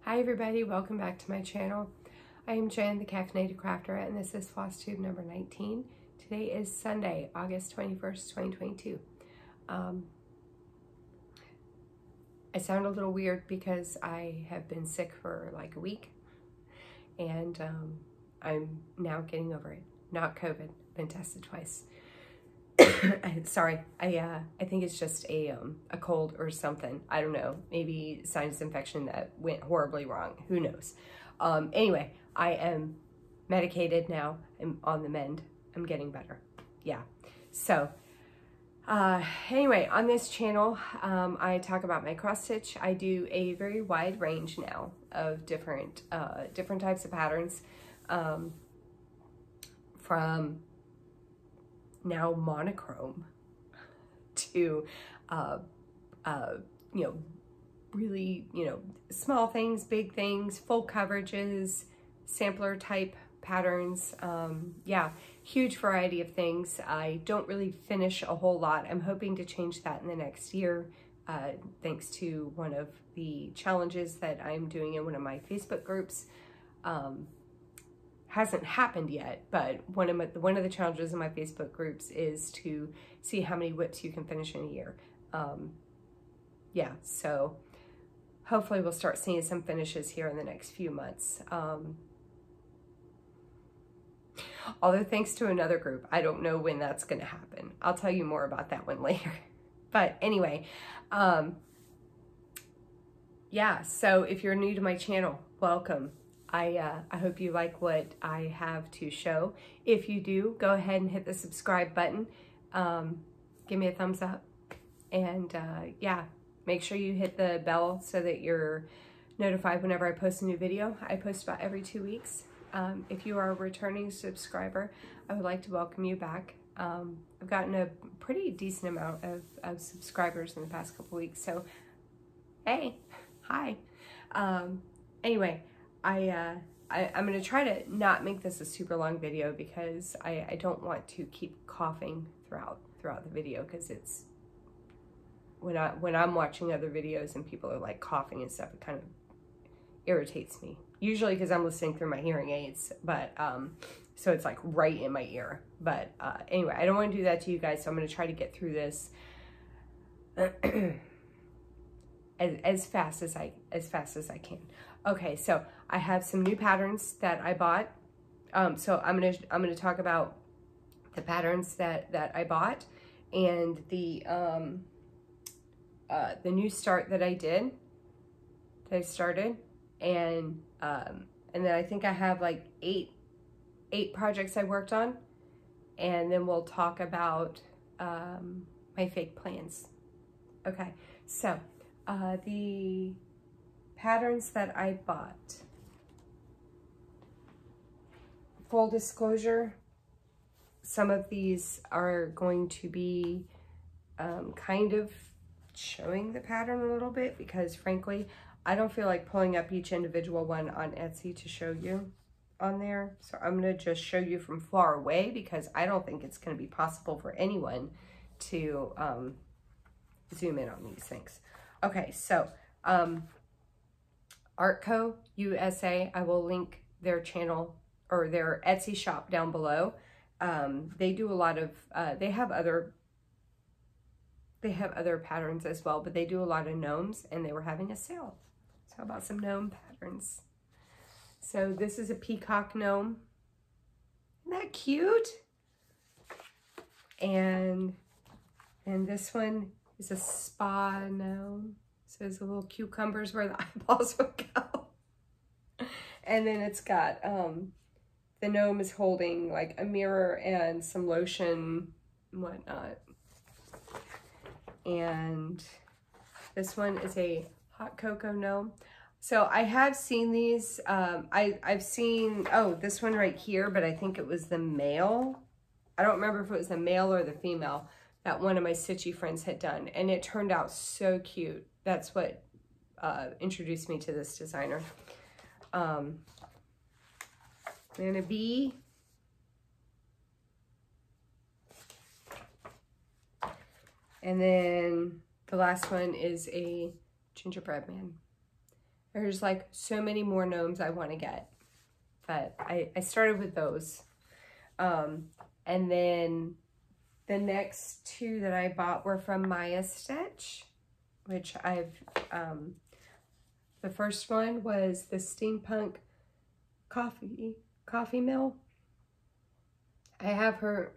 Hi everybody, welcome back to my channel. I am Jen, the Caffeinated Crafter, and this is Flosstube number 19. Today is Sunday, August 21st, 2022. I sound a little weird because I have been sick for like a week, and I'm now getting over it. Not COVID, been tested twice. Sorry, I think it's just a cold or something. I don't know, maybe sinus infection that went horribly wrong. Who knows? Anyway, I am medicated now. I'm on the mend. I'm getting better. Yeah. So anyway, on this channel, I talk about my cross stitch. I do a very wide range now of different types of patterns, from now monochrome to really, small things, big things, full coverages, sampler type patterns. Yeah, huge variety of things. I don't really finish a whole lot. I'm hoping to change that in the next year, thanks to one of the challenges that I'm doing in one of my Facebook groups. Hasn't happened yet, but one of the challenges in my Facebook groups is to see how many whips you can finish in a year. Yeah, so hopefully we'll start seeing some finishes here in the next few months. Although thanks to another group, I don't know when that's going to happen. I'll tell you more about that one later. But anyway, yeah, so if you're new to my channel, welcome. I hope you like what I have to show. If you do, go ahead and hit the subscribe button. Give me a thumbs up. And yeah, make sure you hit the bell so that you're notified whenever I post a new video. I post about every 2 weeks. If you are a returning subscriber, I would like to welcome you back. I've gotten a pretty decent amount of subscribers in the past couple weeks. So, hey, hi. Anyway, I'm going to try to not make this a super long video because I don't want to keep coughing throughout the video, because it's when I'm watching other videos and people are like coughing and stuff, it kind of irritates me. Usually because I'm listening through my hearing aids, but so it's like right in my ear. But anyway, I don't want to do that to you guys, so I'm going to try to get through this as fast as I can. Okay, so I have some new patterns that I bought. So I'm gonna talk about the patterns that I bought, and the new start that I did, and then I think I have like eight projects I worked on, and then we'll talk about my fake plans. Okay, so the patterns that I bought. Full disclosure, some of these are going to be kind of showing the pattern a little bit, because frankly, I don't feel like pulling up each individual one on Etsy to show you on there. So I'm going to just show you from far away, because I don't think it's going to be possible for anyone to zoom in on these things. Okay, so Artco Usa, I will link their channel or their Etsy shop down below. They do a lot of, they have other patterns as well, but they do a lot of gnomes, and they were having a sale. So how about some gnome patterns? So this is a peacock gnome. Isn't that cute? And this one is a spa gnome. So there's the little cucumbers where the eyeballs would go. And then it's got, the gnome is holding like a mirror and some lotion and whatnot. And this one is a hot cocoa gnome. So I have seen these. I've seen, oh, this one right here, but I think it was the male. I don't remember if it was the male or the female that one of my stitchy friends had done. And it turned out so cute. That's what introduced me to this designer. And a bee. And then the last one is a gingerbread man. There's like so many more gnomes I want to get, but I started with those. And then the next two that I bought were from Maya Stitch, which I've, the first one was the Steampunk coffee mill. I have her,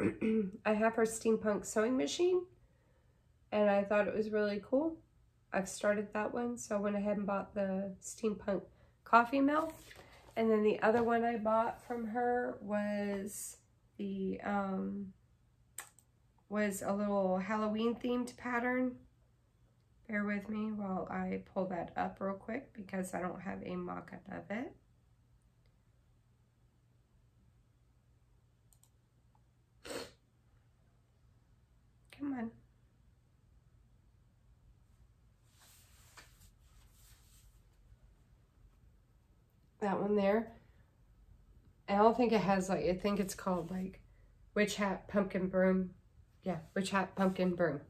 I have her steampunk sewing machine, and I thought it was really cool. I've started that one, so I went ahead and bought the steampunk coffee mill. And then the other one I bought from her was the, was a little Halloween themed pattern. Bear with me while I pull that up real quick because I don't have a mock-up of it. Come on. That one there. I don't think it has like, I think it's called like Witch Hat Pumpkin Broom. Yeah, Witch Hat Pumpkin Broom.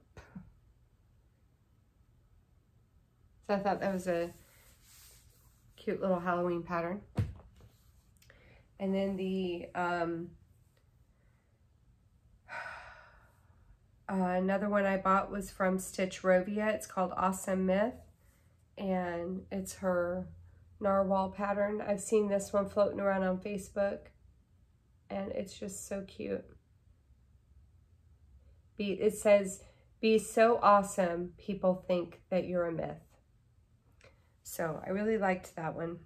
So I thought that was a cute little Halloween pattern. And then the, another one I bought was from Stitch Rovia. It's called Awesome Myth, and it's her narwhal pattern. I've seen this one floating around on Facebook, and it's just so cute. It says, "Be so awesome, people think that you're a myth." So I really liked that one.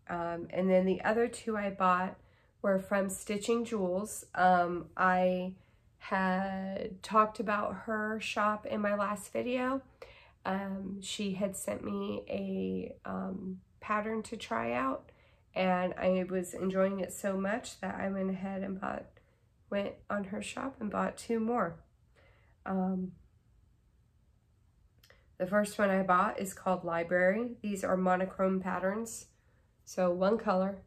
And then the other two I bought were from Stitching Jewels. I had talked about her shop in my last video. She had sent me a pattern to try out, and I was enjoying it so much that I went ahead and went on her shop and bought two more. The first one I bought is called Library. These are monochrome patterns, so one color.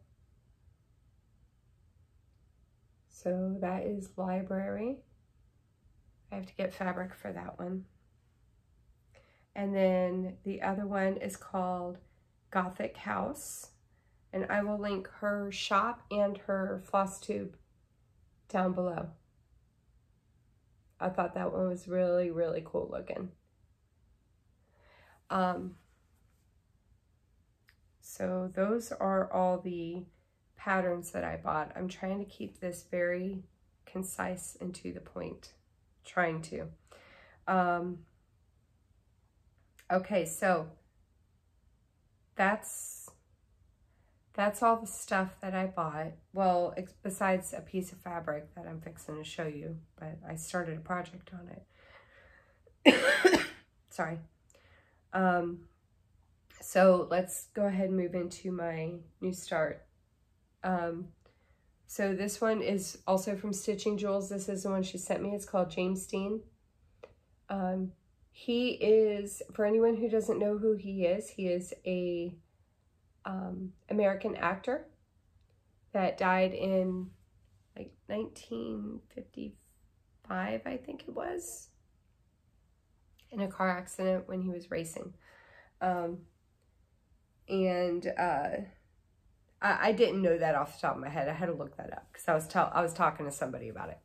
So that is Library. I have to get fabric for that one. And then the other one is called Gothic House, and I will link her shop and her Flosstube down below. I thought that one was really, really cool looking. So those are all the patterns that I bought. I'm trying to keep this very concise and to the point. Trying to. Okay, so that's all the stuff that I bought. Well, besides a piece of fabric that I'm fixing to show you, but I started a project on it. Sorry. So let's go ahead and move into my new start. So this one is also from Stitching Jewels. This is the one she sent me. It's called James Dean. He is, for anyone who doesn't know who he is a American actor that died in like 1955, I think it was, in a car accident when he was racing. I didn't know that off the top of my head. I had to look that up because I was talking to somebody about it.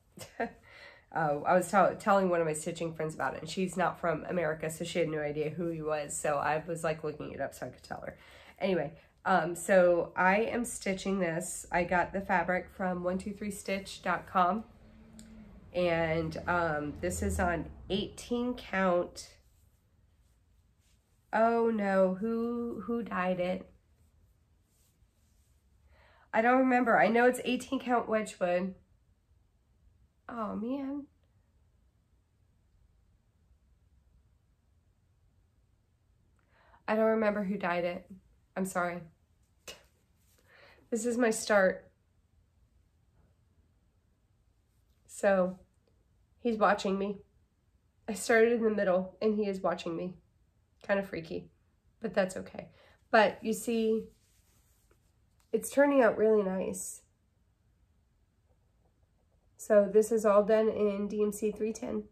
I was telling one of my stitching friends about it, and she's not from America, so she had no idea who he was. So I was like looking it up so I could tell her. Anyway, so I am stitching this. I got the fabric from 123stitch.com, and this is on 18 count. Oh no, who dyed it? I don't remember. I know it's 18 count Wedgwood. Oh man. I don't remember who dyed it. I'm sorry. This is my start. So he's watching me. I started in the middle and he is watching me. Kind of freaky, but that's okay. But you see, it's turning out really nice. So this is all done in DMC 310.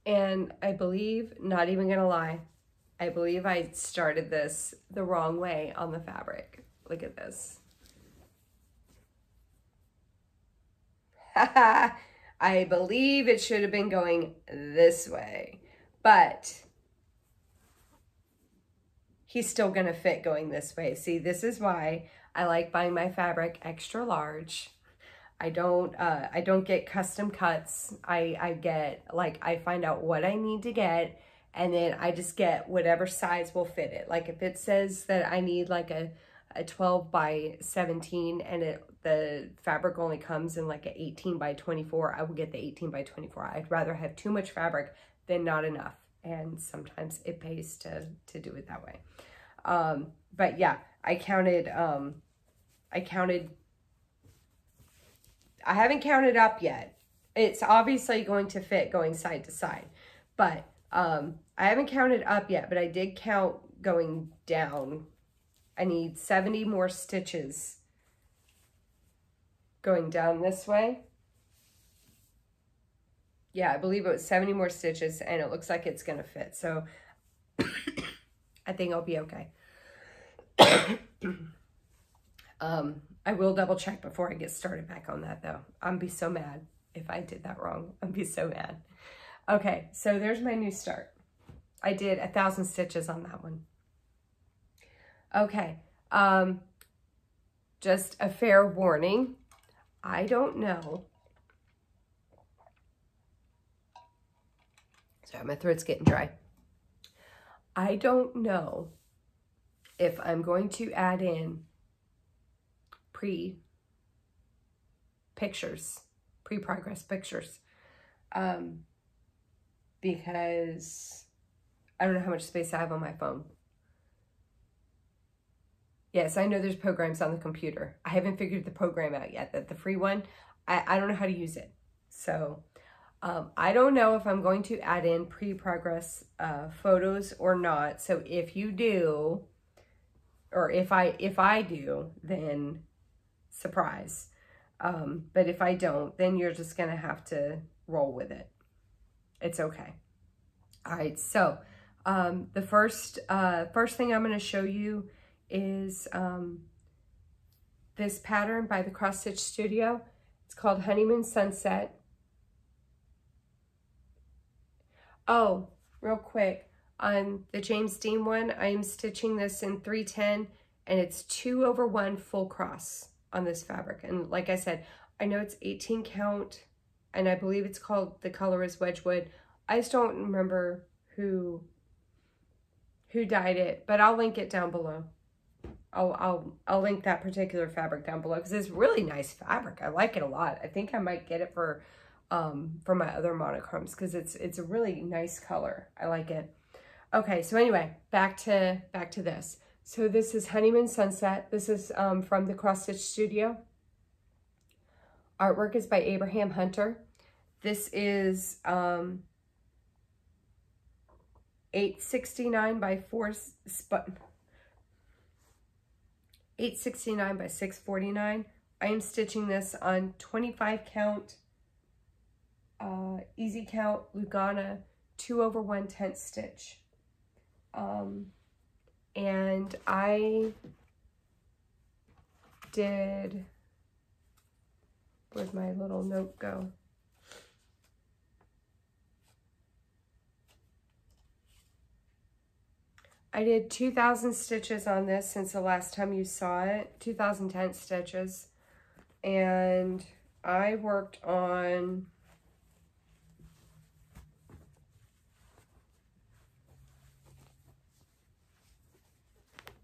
And I believe, not even gonna lie, I believe I started this the wrong way on the fabric. Look at this. I believe it should have been going this way, but he's still gonna fit going this way. See, this is why I like buying my fabric extra large. I don't get custom cuts. I get, like, I find out what I need to get, and then I just get whatever size will fit it. Like if it says that I need like a 12 by 17 and the fabric only comes in like an 18 by 24, I will get the 18 by 24. I'd rather have too much fabric than not enough. And sometimes it pays to do it that way. But yeah, I haven't counted up yet. It's obviously going to fit going side to side, but I haven't counted up yet, but I did count going down. I need 70 more stitches going down this way. Yeah, I believe it was 70 more stitches, and it looks like it's gonna fit. So I think I'll be okay. I will double check before I get started back on that though. I'm be so mad if I did that wrong. I'd be so mad. Okay, so there's my new start. I did 1,000 stitches on that one. Okay, just a fair warning. I don't know. Sorry, my throat's getting dry. I don't know if I'm going to add in pre-progress pictures, because I don't know how much space I have on my phone. Yes, I know there's programs on the computer. I haven't figured the program out yet, the free one. I don't know how to use it. So I don't know if I'm going to add in pre-progress photos or not. So if you do, or if I do, then surprise. But if I don't, then you're just gonna have to roll with it. It's okay. All right, so the first thing I'm gonna show you is this pattern by the Cross Stitch Studio. It's called Honeymoon Sunset. Oh, real quick, on the James Dean one, I am stitching this in 310, and it's 2/1 full cross on this fabric. And like I said, I know it's 18 count, and I believe it's called, the color is Wedgwood. I just don't remember who dyed it, but I'll link it down below. I'll link that particular fabric down below because it's really nice fabric. I like it a lot. I think I might get it for my other monochromes because it's a really nice color. I like it. Okay, so anyway, back to this. So this is Honeymoon Sunset. This is from the Cross Stitch Studio. Artwork is by Abraham Hunter. This is 869 by 869 by 649. I am stitching this on 25 count, easy count, Lugana, 2/110 stitch. And I did, where'd my little note go? I did 2,000 stitches on this since the last time you saw it, 2,010 stitches. And I worked on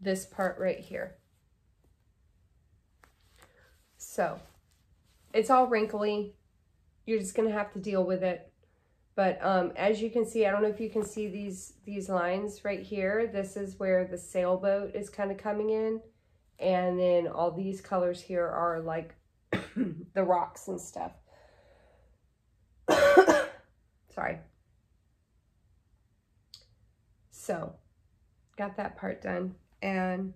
this part right here. So it's all wrinkly. You're just gonna have to deal with it. But as you can see, I don't know if you can see these lines right here. This is where the sailboat is kind of coming in. And then all these colors here are like the rocks and stuff. Sorry. So, got that part done. And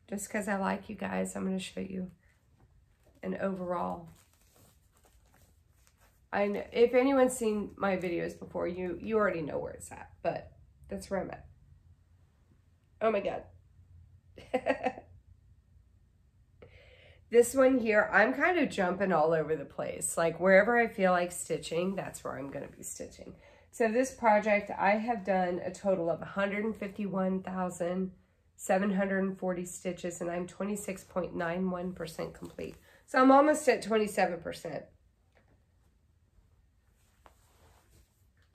just because I like you guys, I'm going to show you an overall I know, if anyone's seen my videos before, you already know where it's at, but that's where I'm at. Oh my God. This one here, I'm kind of jumping all over the place. Like wherever I feel like stitching, that's where I'm going to be stitching. So this project, I have done a total of 151,740 stitches, and I'm 26.91% complete. So I'm almost at 27%.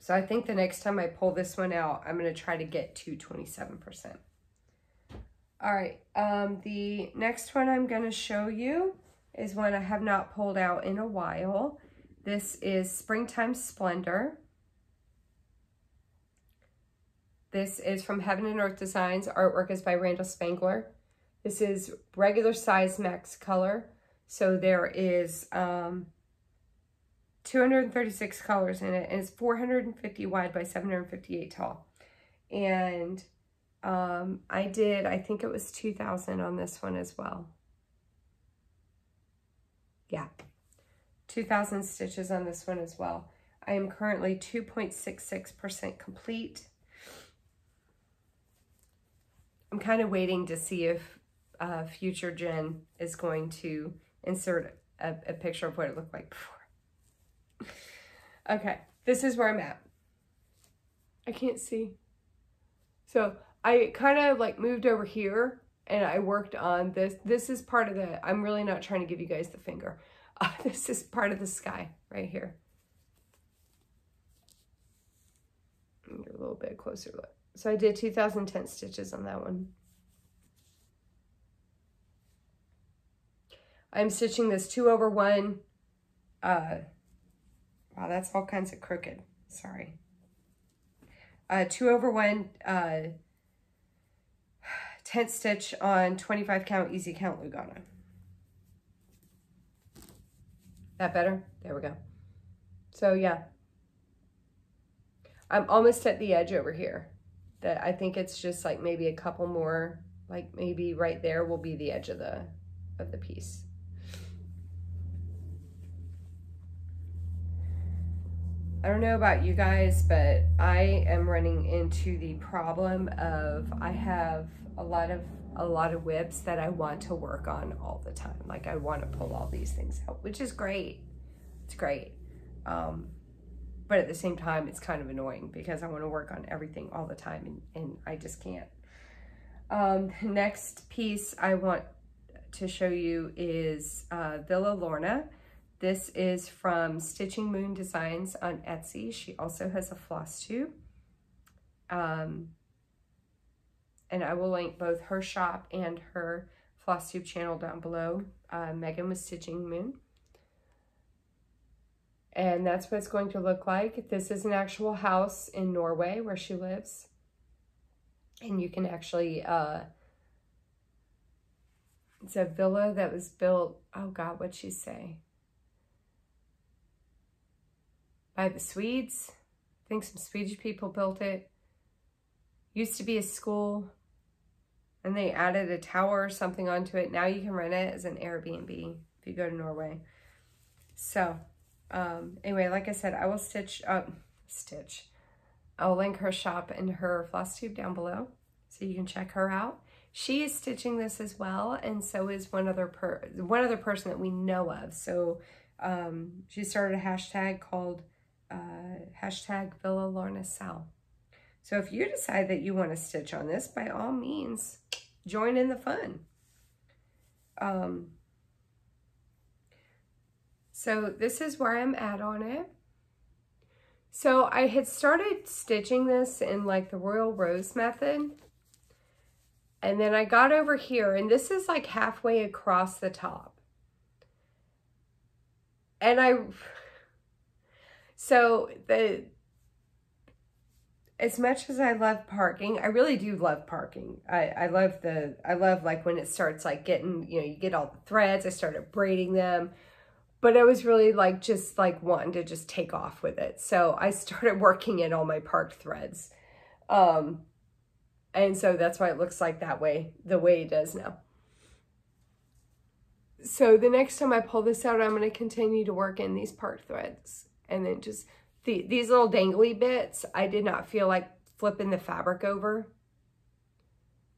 So I think the next time I pull this one out, I'm going to try to get to 27%. All right, the next one I'm going to show you is one I have not pulled out in a while. This is Springtime Splendor. This is from Heaven and Earth Designs. Artwork is by Randall Spangler. This is regular size max color. So there is 236 colors in it, and it's 450 wide by 758 tall. And I think it was 2,000 on this one as well. Yeah, 2,000 stitches on this one as well. I am currently 2.66% complete. I'm kind of waiting to see if future Jen is going to insert a picture of what it looked like before. Okay, this is where I'm at. I can't see. So I kind of like moved over here and I worked on this. This is part of the, I'm really not trying to give you guys the finger. This is part of the sky right here. Get a little bit closer look. So I did 2,010 stitches on that one. I'm stitching this 2/1. Wow, that's all kinds of crooked. Sorry. 2/1 10th stitch on 25 count easy count Lugana. That better? There we go. So yeah, I'm almost at the edge over here. That I think it's just like maybe a couple more, like maybe right there will be the edge of the piece. I don't know about you guys, but I am running into the problem of I have a lot of whips that I want to work on all the time. Like I want to pull all these things out, which is great. It's great. But at the same time, it's kind of annoying because I want to work on everything all the time and I just can't. Next piece I want to show you is Villa Lorna. This is from Stitching Moon Designs on Etsy. She also has a Flosstube. And I will link both her shop and her Flosstube channel down below. Megan with Stitching Moon. And that's what it's going to look like. This is an actual house in Norway where she lives. And you can actually, it's a villa that was built, oh God, what'd she say? By the Swedes. I think some Swedish people built it. Used to be a school. And they added a tower or something onto it. Now you can rent it as an Airbnb if you go to Norway. So, anyway, like I said, I will I'll link her shop and her Flosstube down below so you can check her out. She is stitching this as well, and so is one other person that we know of. So she started a hashtag called hashtag Villa Lorna Sal. So if you decide that you want to stitch on this, by all means, join in the fun. So this is where I'm at on it. So I had started stitching this in like the Royal Rose method. And then I got over here, and this is like halfway across the top. And as much as I love parking, I really do love parking. I love like when it starts like getting, you get all the threads. I started braiding them. But I was really like, just like wanting to just take off with it. So I started working in all my parked threads. And so that's why it looks like that way, the way it does now. So the next time I pull this out, I'm going to continue to work in these parked threads. And then just these little dangly bits, I did not feel like flipping the fabric over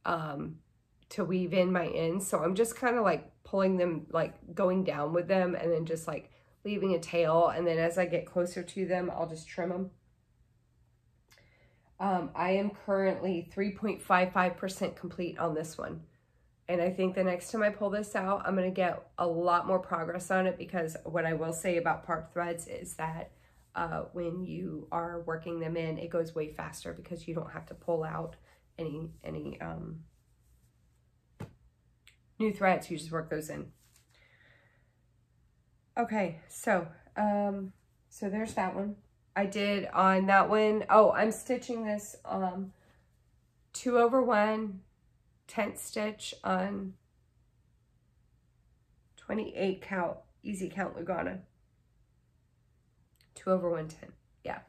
to weave in my ends. So I'm just kind of like pulling them, like going down with them, and then just like leaving a tail. And then as I get closer to them, I'll just trim them. I am currently 3.55% complete on this one. And I think the next time I pull this out, I'm going to get a lot more progress on it, because what I will say about part threads is that when you are working them in, it goes way faster because you don't have to pull out any new threads. You just work those in. Okay, so there's that one. I did on that one. Oh, I'm stitching this 2/1 10th stitch on 28 count easy count Lugana. 2/110, yeah.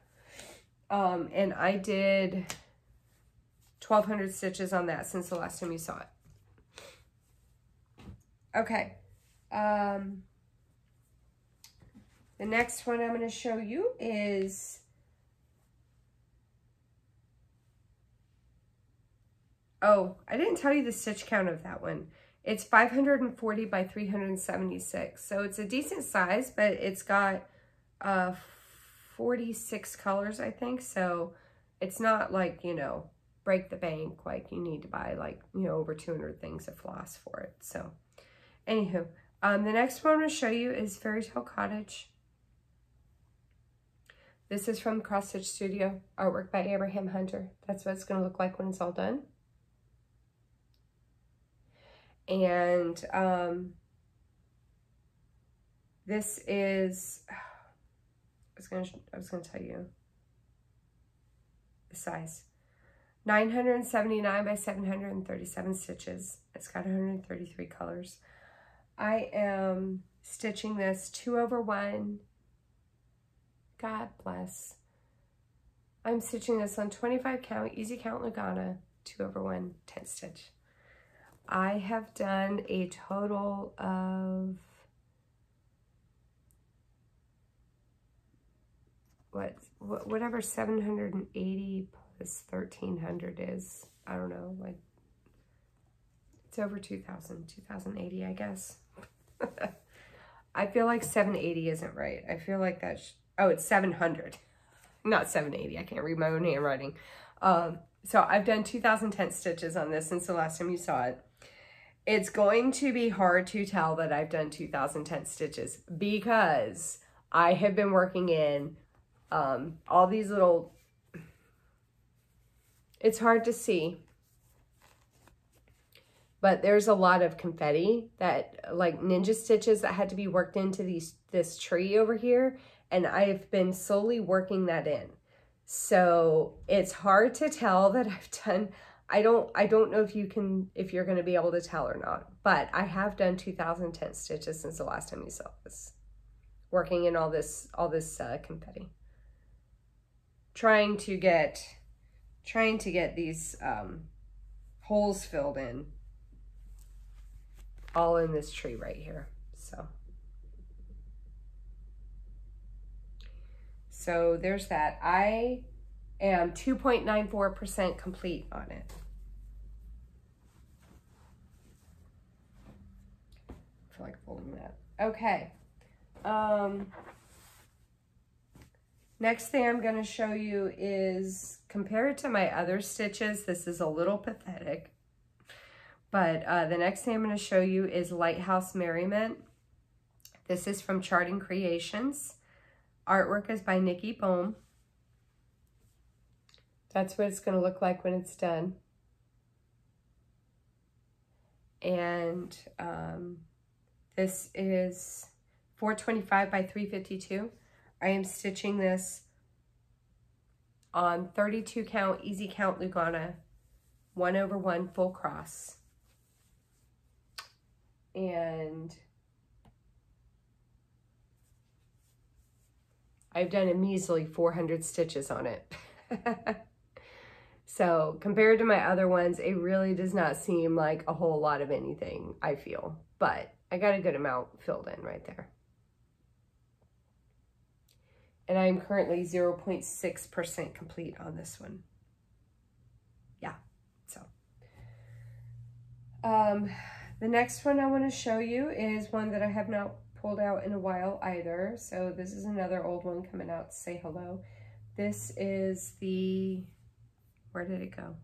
And I did 1,200 stitches on that since the last time you saw it. Okay. The next one I'm going to show you is, oh, I didn't tell you the stitch count of that one. It's 540 by 376. So it's a decent size, but it's got 46 colors, I think. So it's not like, you know, break the bank, like you need to buy like, you know, over 200 things of floss for it. So anywho, the next one I'm going to show you is Fairytale Cottage. This is from Cross Stitch Studio, artwork by Abraham Hunter. That's what it's going to look like when it's all done. And this is, I was going to tell you the size. 979 by 737 stitches. It's got 133 colors. I am stitching this 2/1. God bless. I'm stitching this on 25 count, easy count Lugana, 2/1 10th stitch. I have done a total of whatever 780 plus 1,300 is. I don't know, like it's over 2,080, I guess. I feel like 780 isn't right. I feel like that's, oh, it's 700, not 780. I can't read my own handwriting. So I've done 2,010 stitches on this since the last time you saw it. It's going to be hard to tell that I've done 2,010 stitches because I have been working in all these little, it's hard to see, but there's a lot of confetti that, like ninja stitches that had to be worked into this tree over here. And I've been slowly working that in. So it's hard to tell that I've done, I don't know if you're going to be able to tell or not, but I have done 2,010 stitches since the last time you saw this, working in all this confetti. Trying to get these holes filled in, all in this tree right here. So there's that. I am 2.94% complete on it. I feel like folding that. Okay. Next thing I'm going to show you is, compared to my other stitches, this is a little pathetic. But the next thing I'm going to show you is Lighthouse Merriment. This is from Charting Creations. Artwork is by Nikki Bohm. That's what it's going to look like when it's done. And this is 425 by 352. I am stitching this on 32 count, easy count Lugana, 1/1 full cross. And I've done a measly 400 stitches on it. So compared to my other ones, it really does not seem like a whole lot of anything, I feel. But I got a good amount filled in right there. And I'm currently 0.6% complete on this one. Yeah, so. The next one I want to show you is one that I have not pulled out in a while either. So this is another old one coming out to say hello. This is the, where did it go?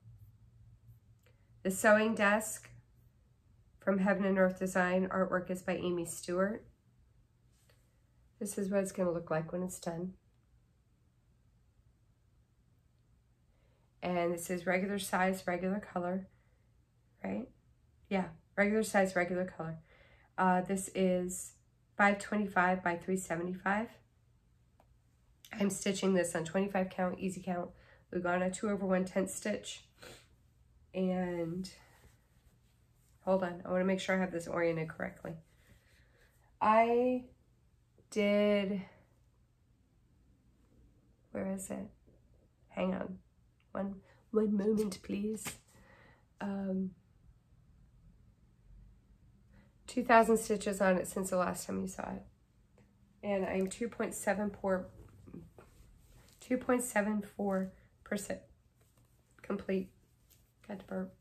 The Sewing Desk from Heaven and Earth Design. Artwork is by Amy Stewart. This is what it's going to look like when it's done. And this is regular size, regular color, right? Yeah, regular size, regular color. This is 525 by 375. I'm stitching this on 25 count, easy count, Lugana 2/110 stitch. And hold on, I want to make sure I have this oriented correctly. I did, where is it? Hang on, one moment, please. 2,000 stitches on it since the last time you saw it. And I'm 2.74% complete. Got to burp.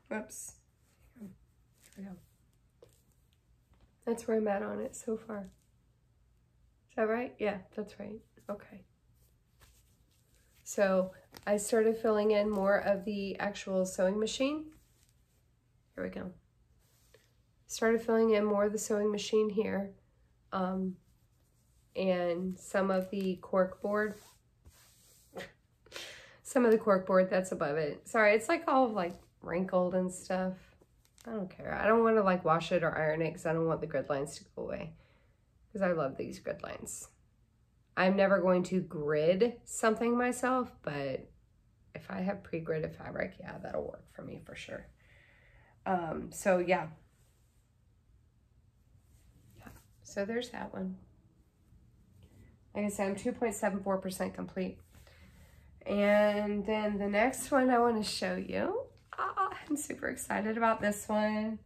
Whoops. There we go. That's where I'm at on it so far. Is that right? Yeah, that's right. Okay. So I started filling in more of the actual sewing machine. Here we go. Started filling in more of the sewing machine here. And some of the cork board. Some of the cork board that's above it. Sorry, it's like all like wrinkled and stuff. I don't care. I don't want to like wash it or iron it because I don't want the grid lines to go away. Because I love these grid lines. I'm never going to grid something myself, but if I have pre-gridded fabric, yeah, that'll work for me for sure. So yeah. So there's that one. Like I said, I'm 2.74% complete. And then the next one I want to show you. I'm super excited about this one.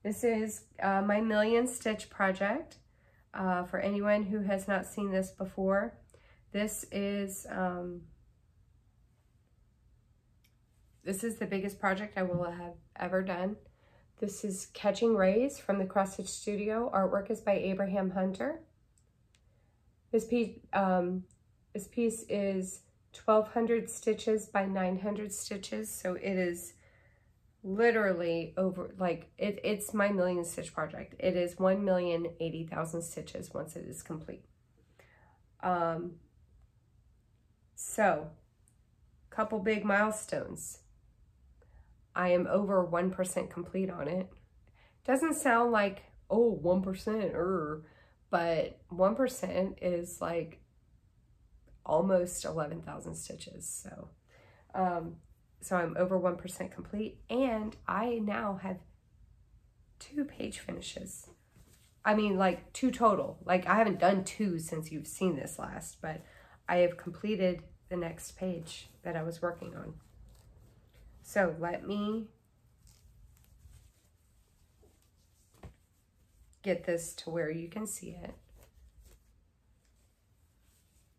This is my Million Stitch project. For anyone who has not seen this before, this is the biggest project I will have ever done. This is Catching Rays from the Cross Stitch Studio. Artwork is by Abraham Hunter. This piece is 1,200 stitches by 900 stitches, so it is literally over, like, it's my Million Stitch project. It is 1,080,000 stitches once it is complete. So, couple big milestones. I am over 1% complete on it. Doesn't sound like, oh, 1%, but 1% is like almost 11,000 stitches. So, so I'm over 1% complete, and I now have 2 page finishes. I mean, like 2 total. Like I haven't done 2 since you've seen this last, but I have completed the next page that I was working on. So let me get this to where you can see it.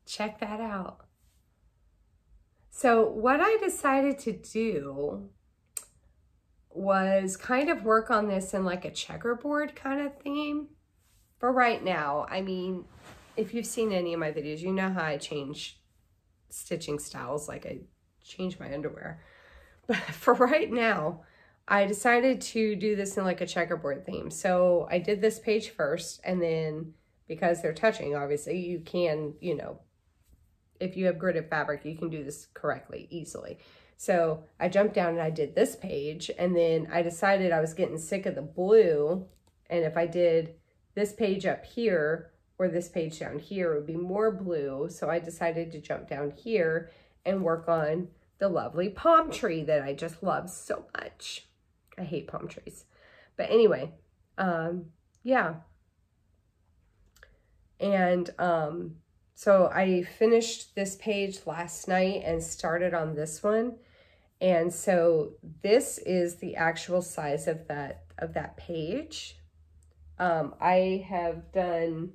Check that out. So what I decided to do was kind of work on this in like a checkerboard kind of theme for right now. I mean, if you've seen any of my videos, you know how I change stitching styles, like I change my underwear. But for right now, I decided to do this in like a checkerboard theme. So I did this page first, and then because they're touching, obviously you can, you know, if you have gridded fabric, you can do this correctly, easily. So I jumped down and I did this page, and then I decided I was getting sick of the blue, and if I did this page up here or this page down here, it would be more blue. So I decided to jump down here and work on the lovely palm tree that I just love so much. I hate palm trees. But anyway, yeah. And so I finished this page last night and started on this one. And so this is the actual size of that page. I have done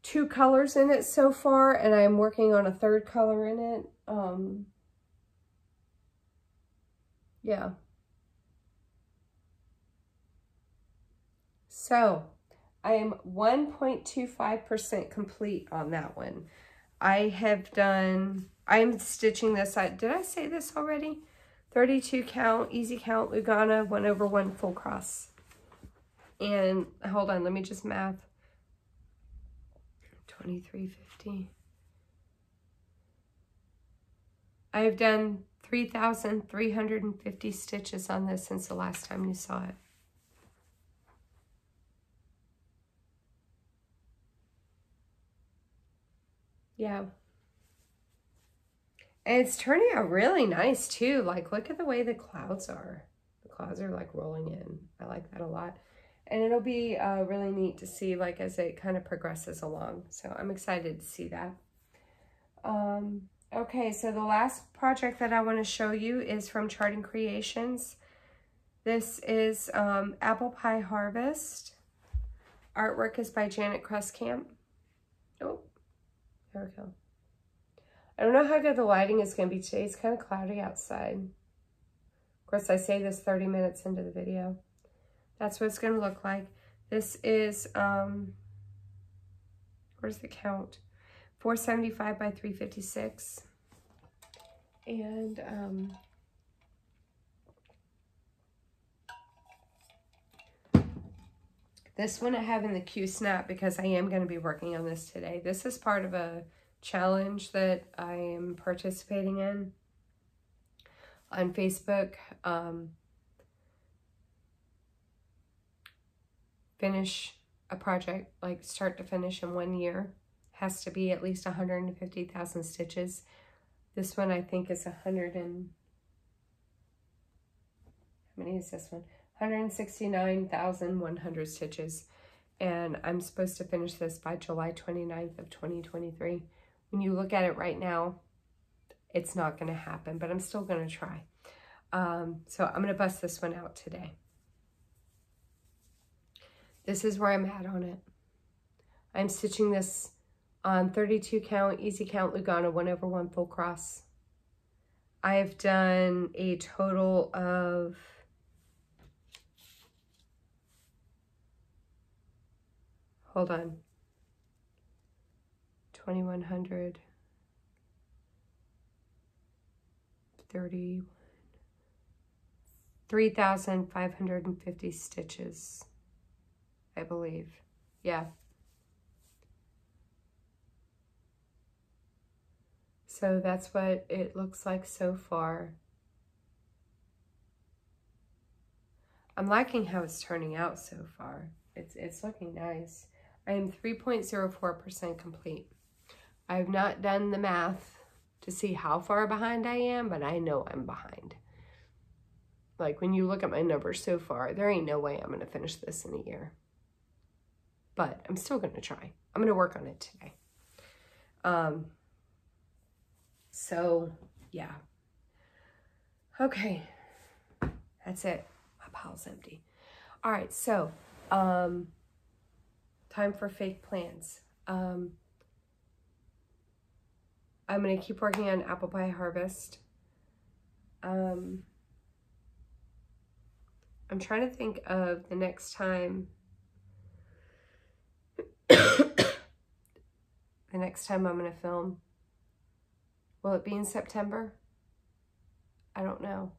2 colors in it so far, and I'm working on a 3rd color in it. Yeah. So I am 1.25% complete on that one. I'm stitching this. Did I say this already? 32 count, easy count, Lugana, 1/1 full cross. And hold on, let me just math. 2350. I have done 3,350 stitches on this since the last time you saw it. Yeah. And it's turning out really nice too. Like, look at the way the clouds are. The clouds are like rolling in. I like that a lot. And it'll be really neat to see like as it kind of progresses along. So I'm excited to see that. Okay, so the last project that I want to show you is from Charting Creations. This is Apple Pie Harvest. Artwork is by Janet Crestcamp. Oh, there we go. I don't know how good the lighting is going to be today. It's kind of cloudy outside. Of course, I say this 30 minutes into the video. That's what it's going to look like. This is, where's the count? 475 by 356. And, this one I have in the Q-Snap because I am going to be working on this today. This is part of a challenge that I am participating in on Facebook. Finish a project, like start to finish in 1 year. Has to be at least 150,000 stitches. This one I think is 100 and, how many is this one? 169,100 stitches. And I'm supposed to finish this by July 29th of 2023. When you look at it right now, it's not going to happen, but I'm still going to try. So I'm going to bust this one out today. This is where I'm at on it. I'm stitching this on 32 count, easy count, Lugana, 1/1 full cross. I've done a total of 2,100, 3,550 stitches, I believe. Yeah. So that's what it looks like so far. I'm liking how it's turning out so far. It's looking nice. I am 3.04% complete. I have not done the math to see how far behind I am, but I know I'm behind. Like when you look at my numbers so far, there ain't no way I'm going to finish this in a year. But I'm still going to try. I'm going to work on it today. So, yeah. Okay. That's it. My pile's empty. All right, so, time for fake plans. I'm going to keep working on Apple Pie Harvest. I'm trying to think of the next time. The next time I'm going to film. Will it be in September? I don't know.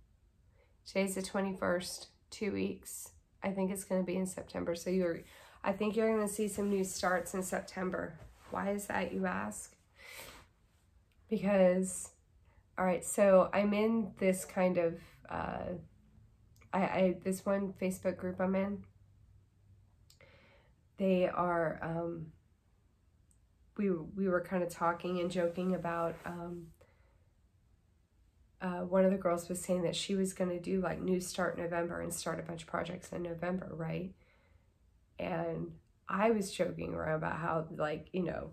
Today's the 21st, 2 weeks. I think it's going to be in September. So I think you're going to see some new starts in September. Why is that, you ask? Because, all right, so I'm in this kind of, this one Facebook group I'm in. They are, we were kind of talking and joking about, one of the girls was saying that she was going to do like New Start November and start a bunch of projects in November, right? And I was joking around about how, like, you know,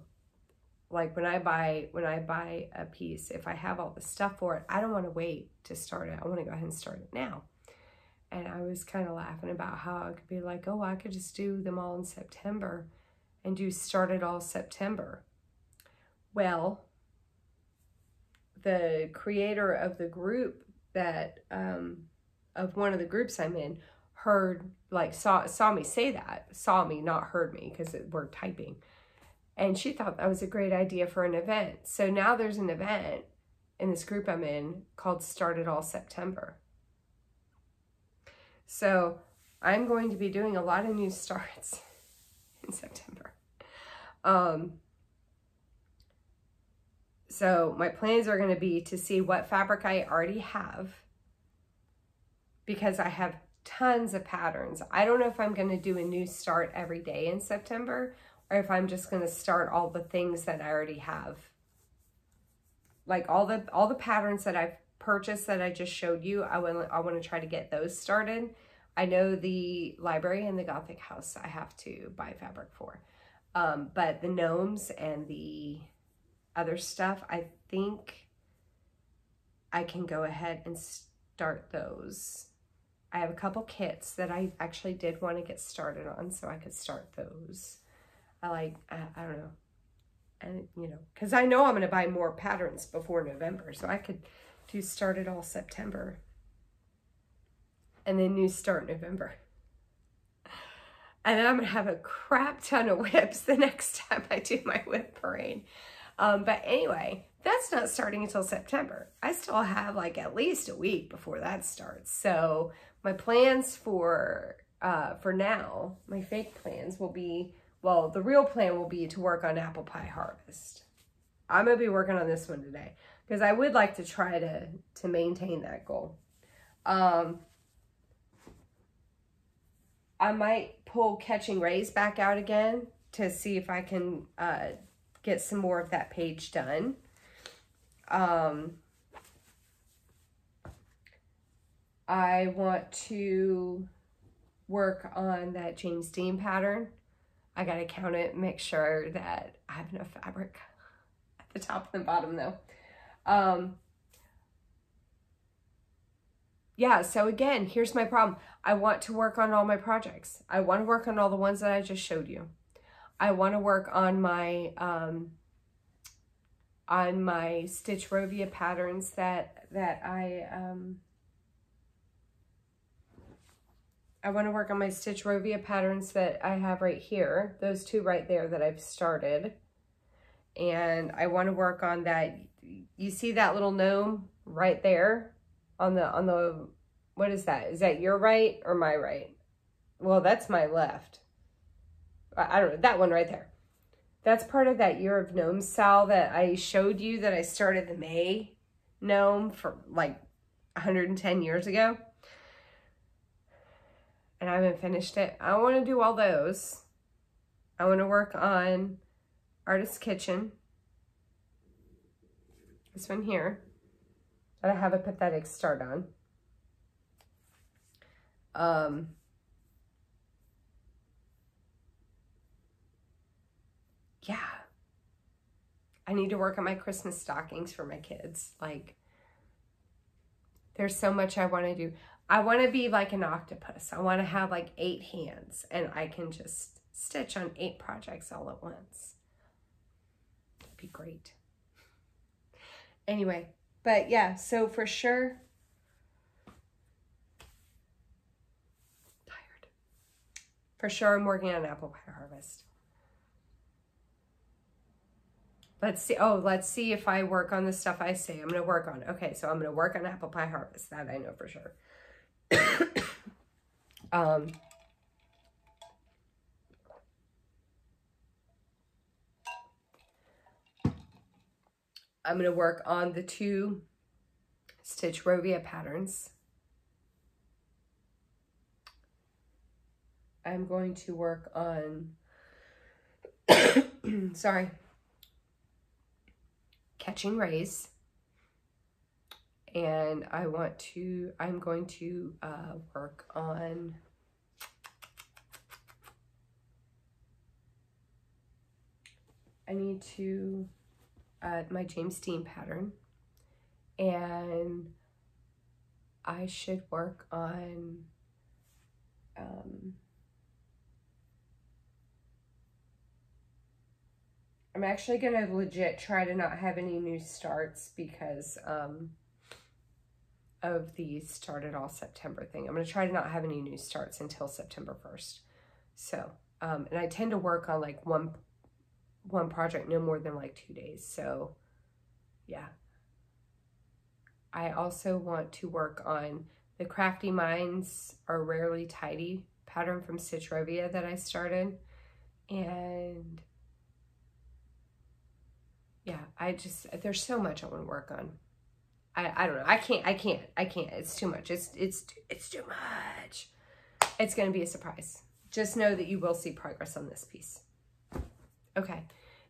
like when I buy a piece, if I have all the stuff for it, I don't want to wait to start it. I want to go ahead and start it now. And I was kind of laughing about how I could be like, oh, I could just do them all in September and do start it all September. Well, the creator of the group that, of one of the groups I'm in, heard, like, saw me say that. Saw me, not heard me, because we're typing. And she thought that was a great idea for an event. So now there's an event in this group I'm in called Start It All September. So I'm going to be doing a lot of new starts in September. So my plans are going to be to see what fabric I already have, because I have tons of patterns. I don't know if I'm going to do a new start every day in September, or if I'm just going to start all the things that I already have. Like all the patterns that I've purchased that I just showed you, I want to try to get those started. I know the library and the Gothic house I have to buy fabric for. But the gnomes and the other stuff, I think I can go ahead and start those. I have a couple kits that I actually did want to get started on, so I could start those. I don't know. And, you know, because I know I'm going to buy more patterns before November, so I could do Start It All September. And then new start November. And then I'm going to have a crap ton of whips the next time I do my whip parade. But anyway, that's not starting until September. I still have like at least a week before that starts. So my plans for now, my fake plans will be, well, the real plan will be to work on apple pie harvest. I'm going to be working on this one today because I would like to try to maintain that goal. I might pull Catching Rays back out again to see if I can get some more of that page done. I want to work on that James Dean pattern. I got to count it and make sure that I have enough fabric at the top and the bottom though. Yeah, so again, here's my problem. I want to work on all my projects. I want to work on all the ones that I just showed you. I want to work on my Stitch Rovia patterns that I want to work on my Stitch Rovia patterns that I have right here. Those two right there that I've started. And I want to work on that. You see that little gnome right there? On the, what is that? Is that your right or my right? Well, that's my left. I don't know, that one right there. That's part of that Year of Gnome Sal that I showed you that I started the May gnome for like 110 years ago. And I haven't finished it. I want to do all those. I want to work on Artist's Kitchen. This one here. That I have a pathetic start on. Yeah. I need to work on my Christmas stockings for my kids. Like, there's so much I want to do. I want to be like an octopus. I want to have like 8 hands and I can just stitch on 8 projects all at once. That'd be great. Anyway. But yeah, so for sure, tired. For sure, I'm working on apple pie harvest. Let's see. Oh, let's see if I work on the stuff I say I'm going to work on. Okay, so I'm going to work on apple pie harvest. That I know for sure. I'm going to work on the 2 Stitch Rovia patterns. I'm going to work on, sorry, Catching Rays. And I'm going to work on my James Dean pattern, and I should work on I'm actually going to legit try to not have any new starts because of the start it all September thing. I'm going to try to not have any new starts until September 1st. So, and I tend to work on like one project no more than like 2 days. So yeah. I also want to work on the Crafty Minds Are Rarely Tidy pattern from Stitchrovia that I started. And yeah, there's so much I want to work on. I don't know. I can't. It's too much. It's too much. It's going to be a surprise. Just know that you will see progress on this piece. Okay,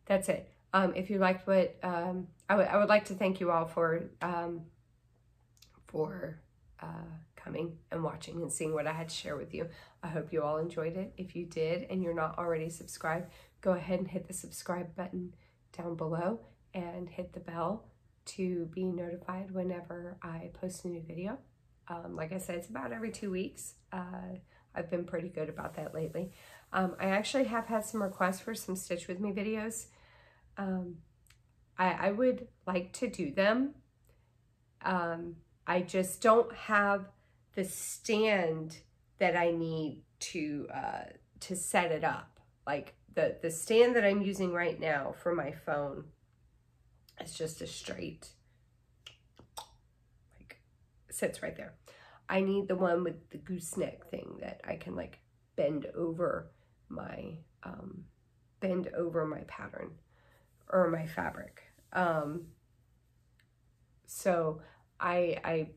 that's it. If you liked what, I would like to thank you all for coming and watching and seeing what I had to share with you. I hope you all enjoyed it. If you did and you're not already subscribed, go ahead and hit the subscribe button down below and hit the bell to be notified whenever I post a new video. Like I said, it's about every 2 weeks. I've been pretty good about that lately. I actually have had some requests for some Stitch With Me videos. I would like to do them. I just don't have the stand that I need to set it up. Like the stand that I'm using right now for my phone is just a straight, like, sits right there. I need the one with the gooseneck thing that I can like bend over my pattern or my fabric. So I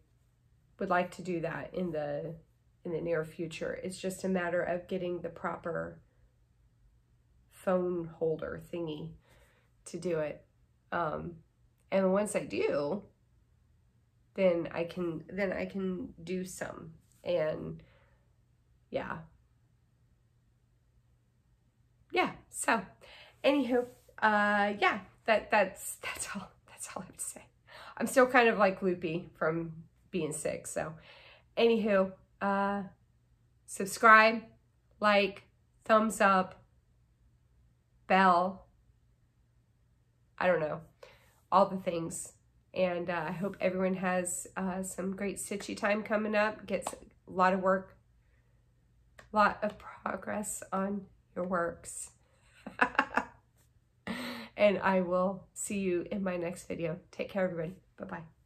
would like to do that in the near future. It's just a matter of getting the proper phone holder thingy to do it. And once I do, then I can do some. And yeah. So anywho, yeah, that's all I have to say. I'm still kind of like loopy from being sick. So anywho, subscribe, like, thumbs up, bell, I don't know, all the things. And I hope everyone has some great stitchy time coming up. Gets a lot of work, a lot of progress on your works. And I will see you in my next video. Take care, everybody. Bye-bye.